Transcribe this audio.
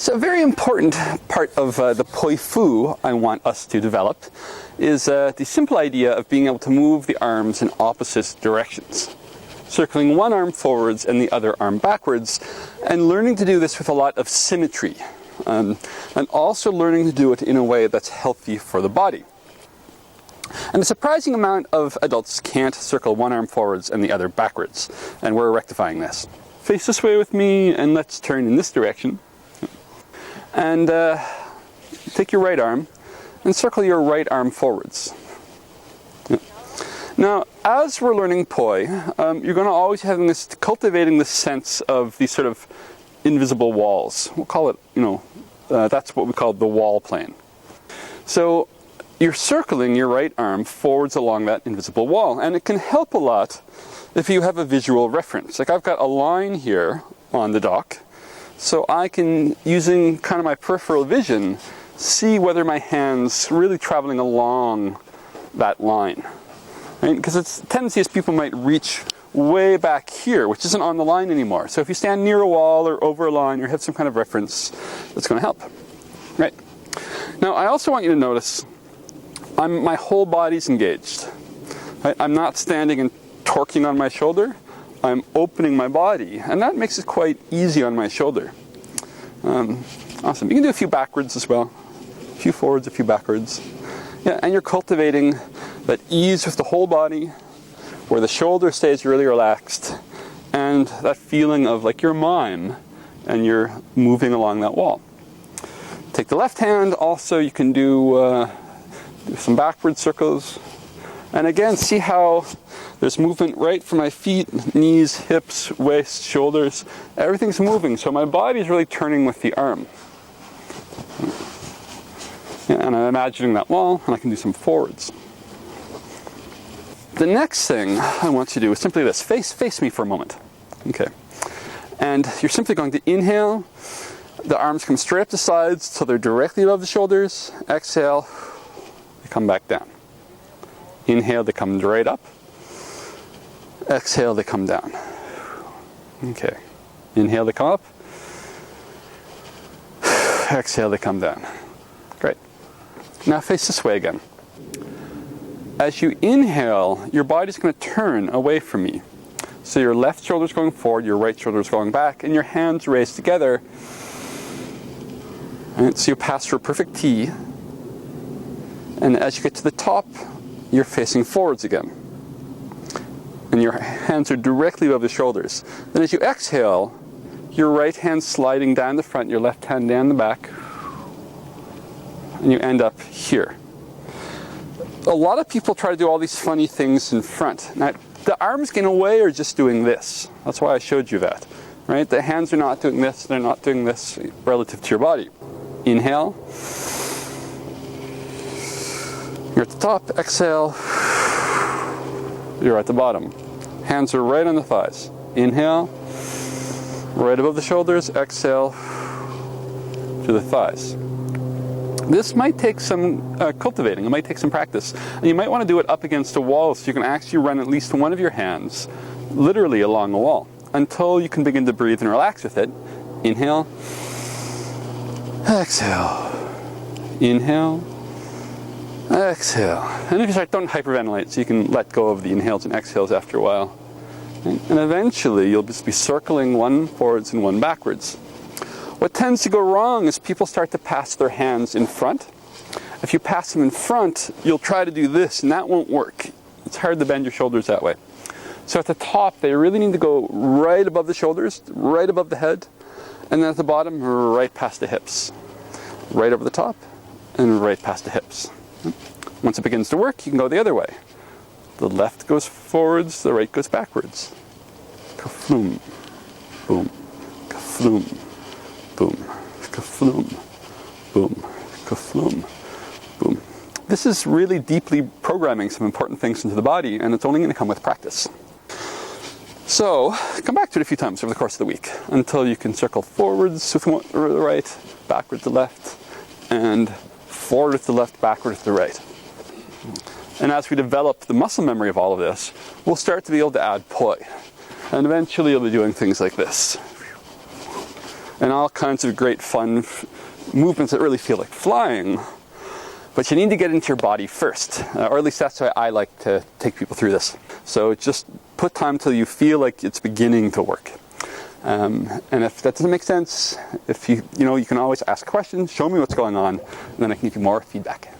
So a very important part of the poi fu I want us to develop is the simple idea of being able to move the arms in opposite directions. Circling one arm forwards and the other arm backwards, and learning to do this with a lot of symmetry. And also learning to do it in a way that's healthy for the body. And a surprising amount of adults can't circle one arm forwards and the other backwards, and we're rectifying this. Face this way with me, and let's turn in this direction. And take your right arm and circle your right arm forwards. Now, as we're learning poi, you're going to always have cultivating this sense of these sort of invisible walls. We'll call it, that's what we call the wall plane. So you're circling your right arm forwards along that invisible wall, and it can help a lot if you have a visual reference. Like I've got a line here on the dock, so I can, using kind of my peripheral vision, see whether my hand's really traveling along that line. Right? Because it's a tendency is people might reach way back here, which isn't on the line anymore. So if you stand near a wall or over a line or have some kind of reference, that's going to help. Right? Now, I also want you to notice my whole body's engaged. Right? I'm not standing and torquing on my shoulder. I'm opening my body, and that makes it quite easy on my shoulder. Awesome. You can do a few backwards as well. A few forwards, a few backwards. Yeah, and you're cultivating that ease with the whole body, where the shoulder stays really relaxed, and that feeling of like you're a mime, and you're moving along that wall. Take the left hand, also you can do some backward circles. And again, see how there's movement right from my feet, knees, hips, waist, shoulders. Everything's moving, so my body's really turning with the arm. Yeah, and I'm imagining that wall, and I can do some forwards. The next thing I want you to do is simply this. Face me for a moment. Okay. And you're simply going to inhale. The arms come straight up the sides so they're directly above the shoulders. Exhale, they come back down. Inhale, they come right up. Exhale, they come down. Okay. Inhale, they come up. Exhale, they come down. Great. Now face this way again. As you inhale, your body's going to turn away from me. So your left shoulder's going forward, your right shoulder's going back, and your hands raised together. And so you pass through a perfect T. And as you get to the top, you're facing forwards again. And your hands are directly above the shoulders. Then as you exhale, your right hand sliding down the front, your left hand down the back, and you end up here. A lot of people try to do all these funny things in front. Now, the arms in a way are just doing this. That's why I showed you that. Right? The hands are not doing this, they're not doing this relative to your body. Inhale. You're at the top, exhale. You're at the bottom. Hands are right on the thighs. Inhale, right above the shoulders, exhale to the thighs. This might take some cultivating, it might take some practice. And you might want to do it up against a wall so you can actually run at least one of your hands literally along the wall until you can begin to breathe and relax with it. Inhale, exhale, inhale, exhale. And if you start, don't hyperventilate, so you can let go of the inhales and exhales after a while. And eventually you'll just be circling one forwards and one backwards. What tends to go wrong is people start to pass their hands in front. If you pass them in front, you'll try to do this, and that won't work. It's hard to bend your shoulders that way. So at the top, they really need to go right above the shoulders, right above the head, and then at the bottom, right past the hips. Right over the top, and right past the hips. Once it begins to work, you can go the other way. The left goes forwards, the right goes backwards. Ka-floom, boom, ka-floom, boom, ka-floom, boom, ka-floom, boom. This is really deeply programming some important things into the body, and it's only going to come with practice. So, come back to it a few times over the course of the week until you can circle forwards with the right, backward to the left, and forward with the left, backward with the right. And as we develop the muscle memory of all of this, we'll start to be able to add poi. And eventually you'll be doing things like this. and all kinds of great fun movements that really feel like flying. But you need to get into your body first, or at least that's why I like to take people through this. So just put time till you feel like it's beginning to work. And if that doesn't make sense, if you can always ask questions, show me what's going on, and then I can give you more feedback.